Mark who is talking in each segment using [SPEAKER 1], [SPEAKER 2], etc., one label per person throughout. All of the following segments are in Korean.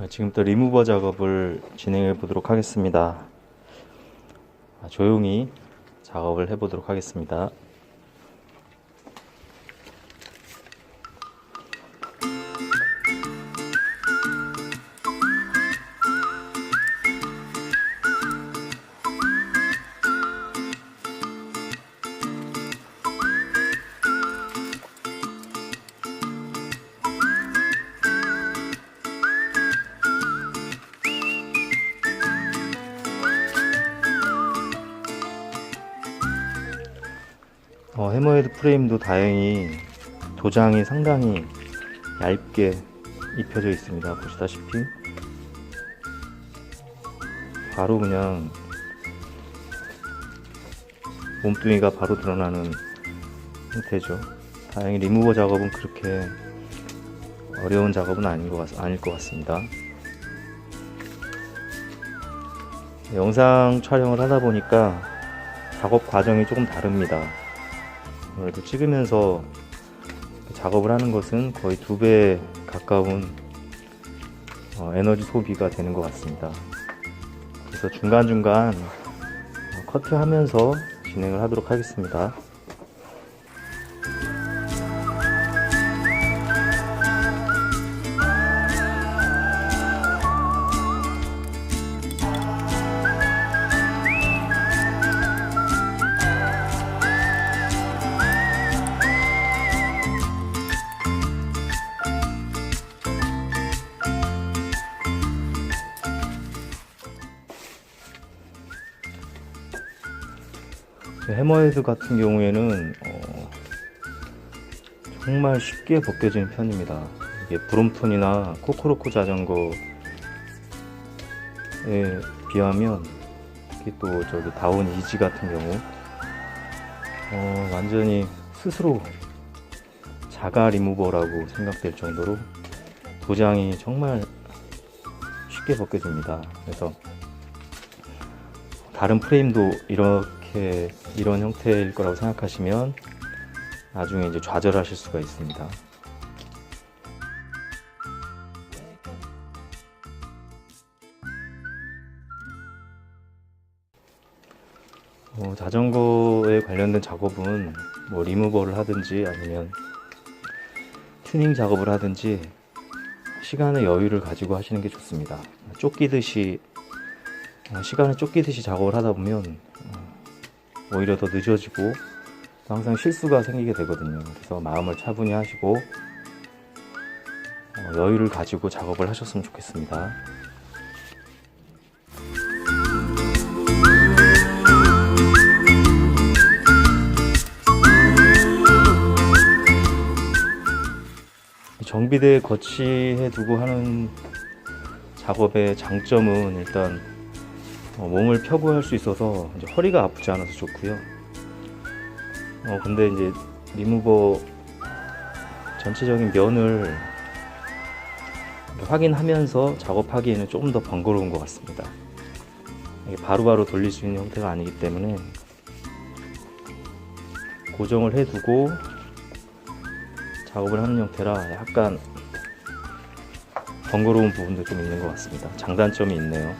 [SPEAKER 1] 지금부터 리무버 작업을 진행해 보도록 하겠습니다. 조용히 작업을 해 보도록 하겠습니다. 해머헤드 프레임도 다행히 도장이 상당히 얇게 입혀져 있습니다. 보시다시피 바로 그냥 몸뚱이가 바로 드러나는 형태죠. 다행히 리무버 작업은 그렇게 어려운 작업은 아닐 것 같습니다. 영상 촬영을 하다 보니까 작업 과정이 조금 다릅니다. 그래도 찍으면서 작업을 하는 것은 거의 2배 가까운 에너지 소비가 되는 것 같습니다. 그래서 중간중간 커트하면서 진행을 하도록 하겠습니다. 해머헤드 같은 경우에는 정말 쉽게 벗겨지는 편입니다. 이게 브롬톤이나 코코로코 자전거에 비하면 특히 또 저기 다운 이지 같은 경우 완전히 스스로 자가 리무버라고 생각될 정도로 도장이 정말 쉽게 벗겨집니다. 그래서 다른 프레임도 이런 형태일 거라고 생각하시면 나중에 이제 좌절하실 수가 있습니다. 자전거에 관련된 작업은 뭐 리무버를 하든지 아니면 튜닝 작업을 하든지 시간의 여유를 가지고 하시는 게 좋습니다. 시간에 쫓기듯이 작업을 하다 보면 오히려 더 늦어지고 항상 실수가 생기게 되거든요. 그래서 마음을 차분히 하시고 여유를 가지고 작업을 하셨으면 좋겠습니다. 정비대에 거치해 두고 하는 작업의 장점은 일단 몸을 펴고 할 수 있어서 이제 허리가 아프지 않아서 좋고요. 근데 이제 리무버 전체적인 면을 확인하면서 작업하기에는 조금 더 번거로운 것 같습니다. 이게 바로바로 돌릴 수 있는 형태가 아니기 때문에 고정을 해두고 작업을 하는 형태라 약간 번거로운 부분도 좀 있는 것 같습니다. 장단점이 있네요.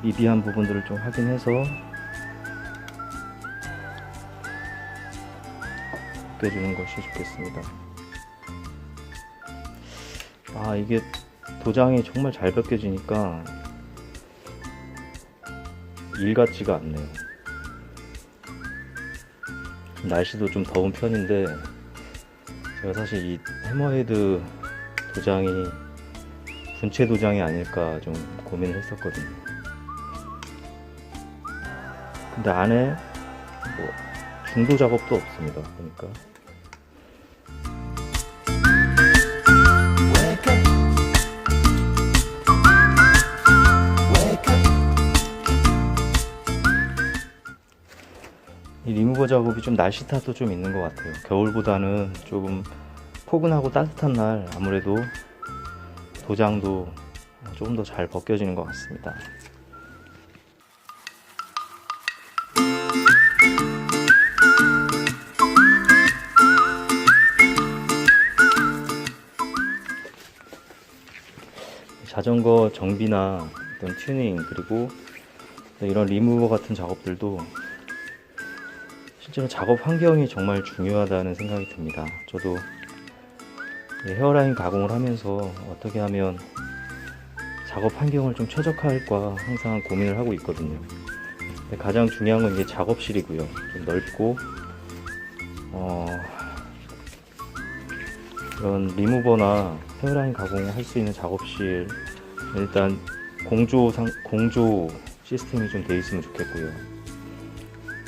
[SPEAKER 1] 미비한 부분들을 좀 확인해서 벗겨주는 것이 좋겠습니다. 이게 도장이 정말 잘 벗겨지니까 일 같지가 않네요. 날씨도 좀 더운 편인데 제가 사실 이 해머헤드 도장이 분체 도장이 아닐까 좀 고민을 했었거든요. 근데 안에 뭐 중도 작업도 없습니다. 보니까 이 리무버 작업이 좀 날씨 탓도 좀 있는 것 같아요. 겨울보다는 조금 포근하고 따뜻한 날 아무래도 도장도 조금 더 잘 벗겨지는 것 같습니다. 자전거 정비나 어떤 튜닝 그리고 이런 리무버 같은 작업들도 실제로 작업 환경이 정말 중요하다는 생각이 듭니다. 저도 헤어라인 가공을 하면서 어떻게 하면 작업 환경을 좀 최적화할까 항상 고민을 하고 있거든요. 근데 가장 중요한 건 이게 작업실이고요. 좀 넓고 이런 리무버나 헤어라인 가공을 할 수 있는 작업실 일단 공조 시스템이 좀 돼 있으면 좋겠고요.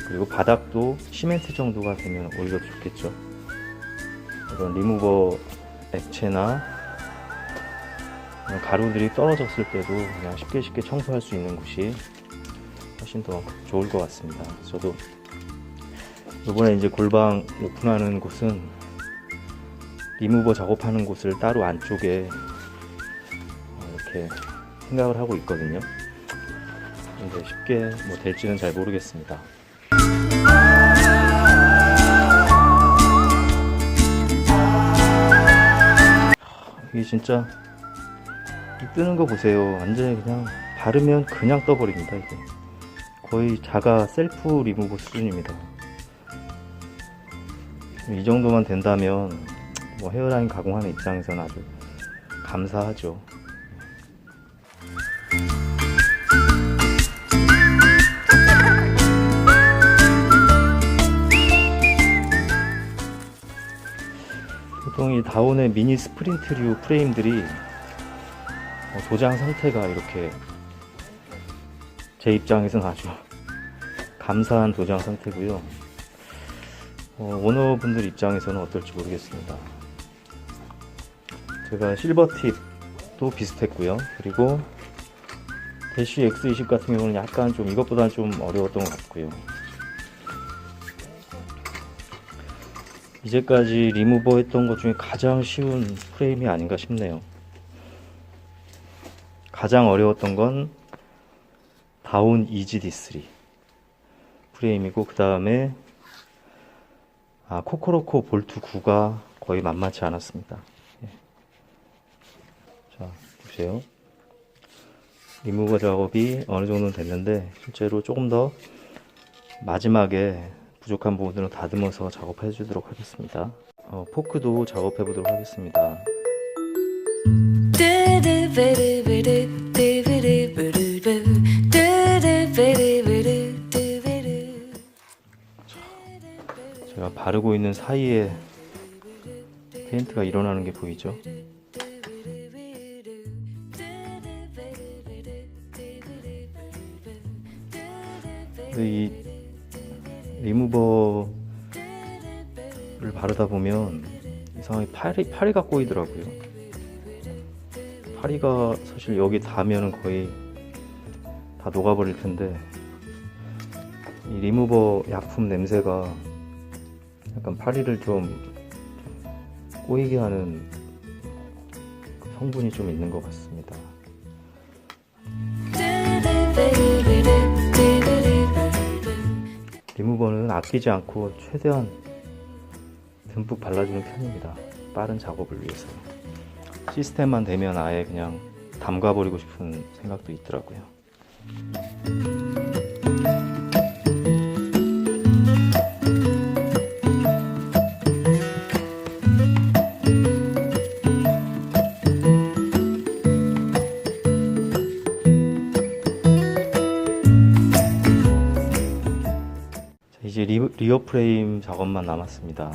[SPEAKER 1] 그리고 바닥도 시멘트 정도가 되면 오히려 좋겠죠. 이런 리무버 액체나 가루들이 떨어졌을 때도 그냥 쉽게 청소할 수 있는 곳이 훨씬 더 좋을 것 같습니다. 저도 이번에 이제 골방 오픈하는 곳은 리무버 작업하는 곳을 따로 안쪽에 이렇게 생각을 하고 있거든요. 근데 쉽게 뭐 될지는 잘 모르겠습니다. 이게 진짜 뜨는 거 보세요. 완전히 그냥 바르면 그냥 떠버립니다. 이게 거의 자가 셀프 리무버 수준입니다. 이 정도만 된다면 뭐 헤어라인 가공하는 입장에서는 아주 감사하죠. 보통 이 다운의 미니 스프린트류 프레임들이 도장 상태가 이렇게 제 입장에서는 아주 감사한 도장 상태고요. 오너분들 입장에서는 어떨지 모르겠습니다. 제가 실버 팁도 비슷했고요. 그리고 대쉬 X20 같은 경우는 약간 좀 이것보다는 좀 어려웠던 것 같고요. 이제까지 리무버 했던 것 중에 가장 쉬운 프레임이 아닌가 싶네요. 가장 어려웠던 건 다운 EGD3 프레임이고, 그 다음에 코코로코 볼트 9가 거의 만만치 않았습니다. 자, 보세요. 리무버 작업이 어느 정도는 됐는데 실제로 조금 더 마지막에 부족한 부분들은 다듬어서 작업해 주도록 하겠습니다. 포크도 작업해 보도록 하겠습니다. 제가 바르고 있는 사이에 페인트가 일어나는 게 보이죠? 이 리무버를 바르다 보면 이상하게 파리가 꼬이더라고요. 파리가 사실 여기 닿으면 거의 다 녹아버릴 텐데, 이 리무버 약품 냄새가 약간 파리를 좀 꼬이게 하는 성분이 좀 있는 것 같습니다. 리무버는 아끼지 않고 최대한 듬뿍 발라주는 편입니다. 빠른 작업을 위해서. 시스템만 되면 아예 그냥 담가버리고 싶은 생각도 있더라고요. 이제 리어 프레임 작업만 남았습니다.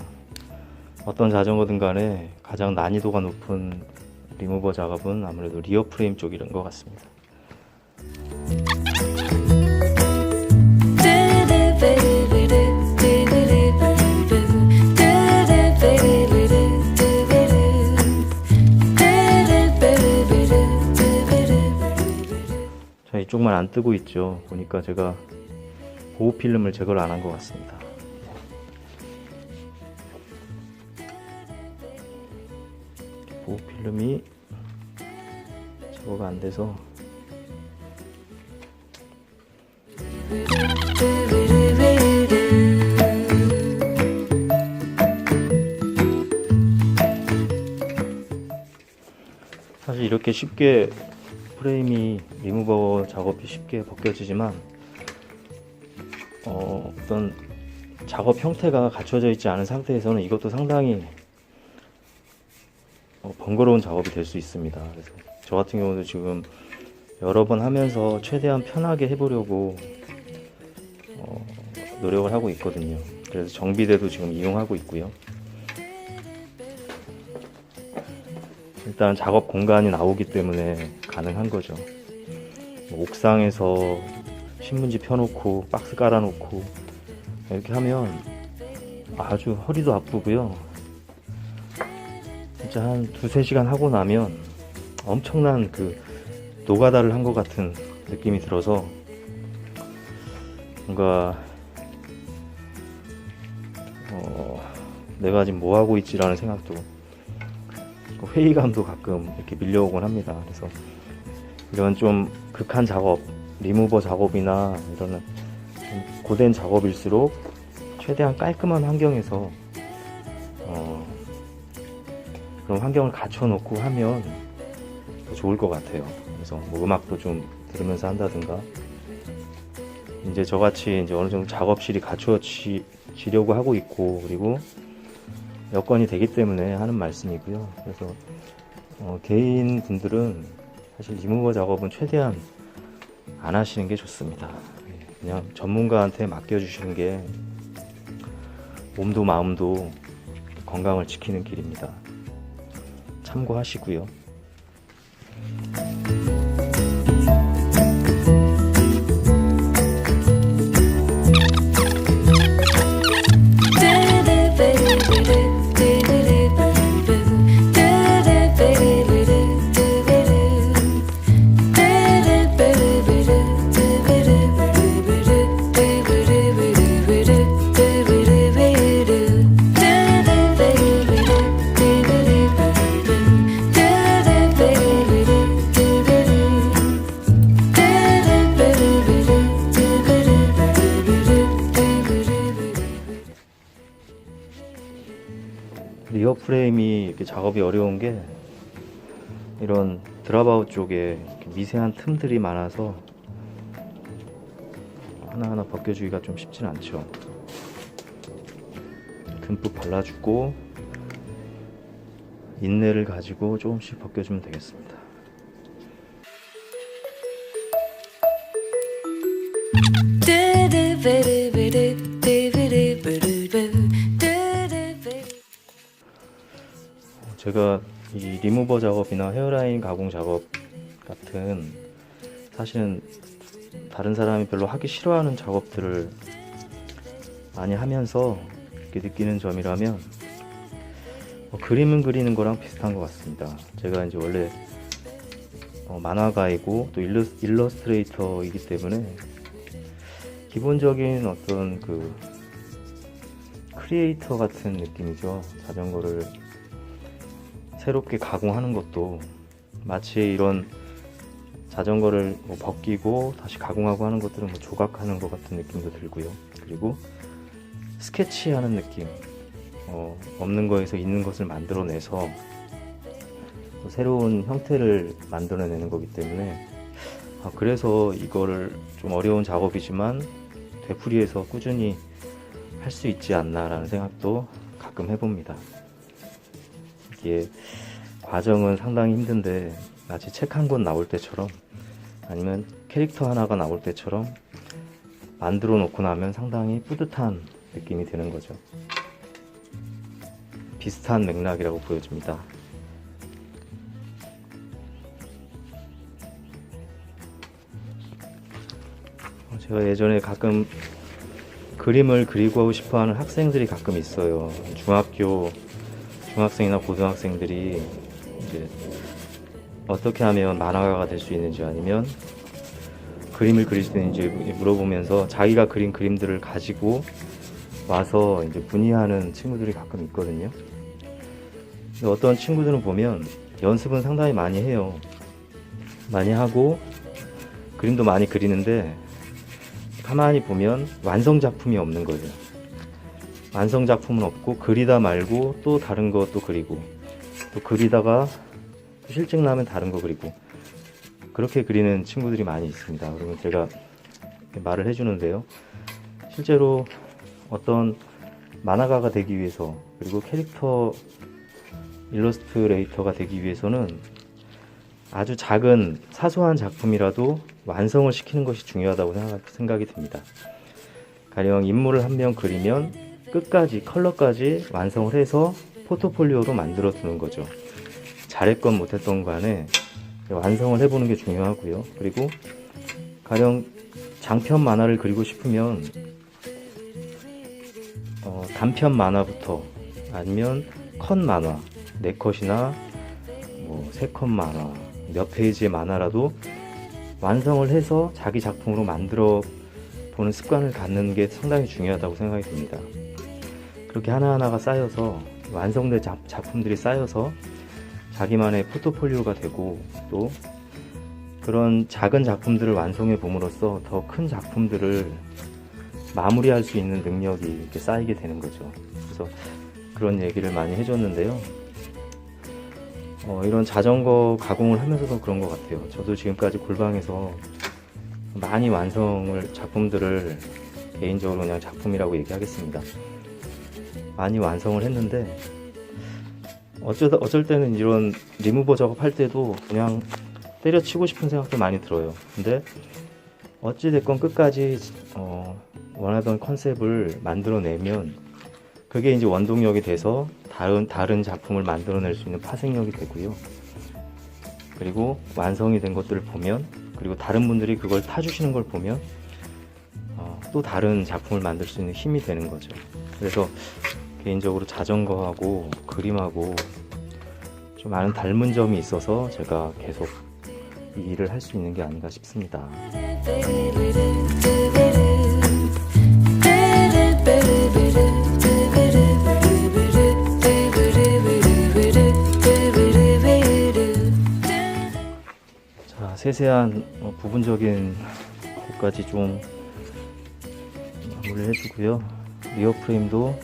[SPEAKER 1] 어떤 자전거든 간에 가장 난이도가 높은 리무버 작업은 아무래도 리어 프레임 쪽인 것 같습니다. 자, 이쪽만 안 뜨고 있죠. 보니까 제가 보호 필름을 제거를 안 한 것 같습니다. 보호 필름이 제거가 안 돼서 사실 이렇게 쉽게 프레임이 리무버 작업이 쉽게 벗겨지지만 어떤 작업 형태가 갖춰져 있지 않은 상태에서는 이것도 상당히 번거로운 작업이 될 수 있습니다. 그래서 저 같은 경우도 지금 여러 번 하면서 최대한 편하게 해보려고 노력을 하고 있거든요. 그래서 정비대도 지금 이용하고 있고요. 일단 작업 공간이 나오기 때문에 가능한 거죠. 옥상에서 신문지 펴놓고 박스 깔아놓고 이렇게 하면 아주 허리도 아프고요. 진짜 한 2-3시간 하고 나면 엄청난 그 노가다를 한 것 같은 느낌이 들어서 뭔가 내가 지금 뭐 하고 있지라는 생각도, 회의감도 가끔 이렇게 밀려오곤 합니다. 그래서 이런 좀 극한 작업, 리무버 작업이나 이런 좀 고된 작업일수록 최대한 깔끔한 환경에서 그런 환경을 갖춰놓고 하면 더 좋을 것 같아요. 그래서 뭐 음악도 좀 들으면서 한다든가, 이제 저같이 이제 어느 정도 작업실이 갖춰지려고 하고 있고, 그리고 여건이 되기 때문에 하는 말씀이고요. 그래서 개인 분들은 사실 리무버 작업은 최대한 안 하시는 게 좋습니다. 그냥 전문가한테 맡겨주시는 게 몸도 마음도 건강을 지키는 길입니다. 참고하시고요. 리어 프레임이 이렇게 작업이 어려운 게 이런 드랍아웃 쪽에 이렇게 미세한 틈들이 많아서 하나하나 벗겨주기가 좀 쉽진 않죠. 듬뿍 발라주고 인내를 가지고 조금씩 벗겨주면 되겠습니다. 제가 이 리무버 작업이나 헤어라인 가공 작업 같은, 사실은 다른 사람이 별로 하기 싫어하는 작업들을 많이 하면서 이렇게 느끼는 점이라면 그림은 그리는 거랑 비슷한 것 같습니다. 제가 이제 원래 만화가이고 또 일러스트레이터이기 때문에 기본적인 어떤 그 크리에이터 같은 느낌이죠. 자전거를 새롭게 가공하는 것도 마치 이런 자전거를 뭐 벗기고 다시 가공하고 하는 것들은 뭐 조각하는 것 같은 느낌도 들고요. 그리고 스케치하는 느낌, 없는 거에서 있는 것을 만들어내서 또 새로운 형태를 만들어내는 거기 때문에 그래서 이거를 좀 어려운 작업이지만 되풀이해서 꾸준히 할 수 있지 않나라는 생각도 가끔 해봅니다. 이게 과정은 상당히 힘든데 마치 책 한 권 나올 때처럼, 아니면 캐릭터 하나가 나올 때처럼 만들어 놓고 나면 상당히 뿌듯한 느낌이 드는 거죠. 비슷한 맥락이라고 보여집니다. 제가 예전에 가끔 그림을 그리고 싶어하는 학생들이 가끔 있어요. 중학생이나 고등학생들이 이제 어떻게 하면 만화가가 될 수 있는지, 아니면 그림을 그릴 수 있는지 물어보면서 자기가 그린 그림들을 가지고 와서 이제 문의하는 친구들이 가끔 있거든요. 근데 어떤 친구들은 보면 연습은 상당히 많이 해요. 많이 하고 그림도 많이 그리는데 가만히 보면 완성작품이 없는 거예요. 완성작품은 없고 그리다 말고 또 다른 것도 그리고, 또 그리다가 실증 나면 다른 거 그리고, 그렇게 그리는 친구들이 많이 있습니다. 그러면 제가 이렇게 말을 해주는데요. 실제로 어떤 만화가가 되기 위해서, 그리고 캐릭터 일러스트레이터가 되기 위해서는 아주 작은 사소한 작품이라도 완성을 시키는 것이 중요하다고 생각이 듭니다. 가령 인물을 한 명 그리면 끝까지 컬러까지 완성을 해서 포트폴리오로 만들어 두는 거죠. 잘했건 못했던 간에 완성을 해보는 게 중요하고요. 그리고 가령 장편 만화를 그리고 싶으면 단편 만화부터, 아니면 컷 만화, 4컷이나 뭐 3컷 만화, 몇 페이지의 만화라도 완성을 해서 자기 작품으로 만들어 보는 습관을 갖는 게 상당히 중요하다고 생각이 듭니다. 그렇게 하나하나가 쌓여서, 완성된 작품들이 쌓여서 자기만의 포트폴리오가 되고, 또 그런 작은 작품들을 완성해 봄으로써 더 큰 작품들을 마무리할 수 있는 능력이 이렇게 쌓이게 되는 거죠. 그래서 그런 얘기를 많이 해줬는데요. 이런 자전거 가공을 하면서도 그런 것 같아요. 저도 지금까지 골방에서 많이 작품들을 개인적으로 그냥 작품이라고 얘기하겠습니다. 많이 완성을 했는데, 어쩔 때는 이런 리무버 작업할 때도 그냥 때려치고 싶은 생각도 많이 들어요. 근데 어찌됐건 끝까지 원하던 컨셉을 만들어내면 그게 이제 원동력이 돼서 다른 작품을 만들어낼 수 있는 파생력이 되고요. 그리고 완성이 된 것들을 보면, 그리고 다른 분들이 그걸 타주시는 걸 보면 또 다른 작품을 만들 수 있는 힘이 되는 거죠. 그래서 개인적으로 자전거하고 그림하고 좀 많은 닮은 점이 있어서 제가 계속 이 일을 할 수 있는 게 아닌가 싶습니다. 자, 세세한 부분적인 것까지 좀 마무리를 해주고요. 리어 프레임도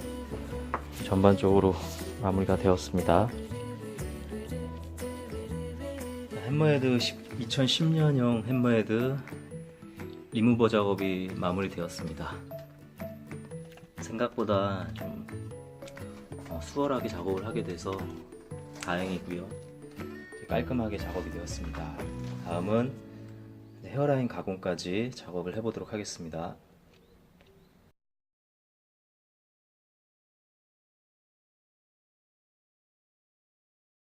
[SPEAKER 1] 전반적으로 마무리가 되었습니다. 햄머헤드 2010년형 햄머헤드 리무버 작업이 마무리되었습니다. 생각보다 좀 수월하게 작업을 하게 돼서 다행이고요. 깔끔하게 작업이 되었습니다. 다음은 헤어라인 가공까지 작업을 해보도록 하겠습니다.